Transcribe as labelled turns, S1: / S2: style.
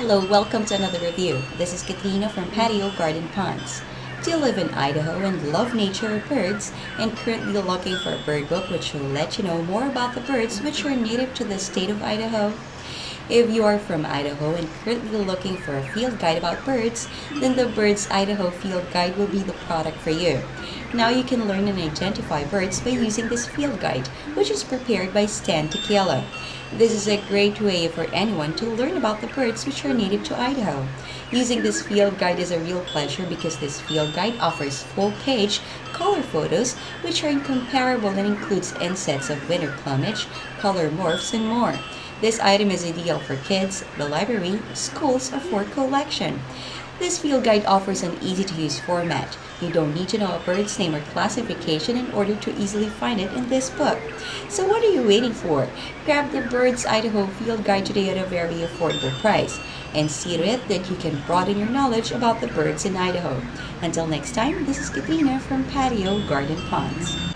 S1: Hello, welcome to another review. This is Katrina from Patio Garden Ponds. Do you live in Idaho and love nature or birds and currently looking for a bird book which will let you know more about the birds which are native to the state of Idaho? If you are from Idaho and currently looking for a field guide about birds, then the Birds Idaho Field Guide will be the product for you. Now you can learn and identify birds by using this field guide, which is prepared by Stan Tequila. This is a great way for anyone to learn about the birds which are native to Idaho. Using this field guide is a real pleasure because this field guide offers full-page color photos which are incomparable and includes insets of winter plumage, color morphs, and more. This item is ideal for kids, the library, schools, or for collection. This field guide offers an easy-to-use format. You don't need to know a bird's name or classification in order to easily find it in this book. So what are you waiting for? Grab the Birds Idaho Field Guide today at a very affordable price and see to it that you can broaden your knowledge about the birds in Idaho. Until next time, this is Katrina from Patio Garden Ponds.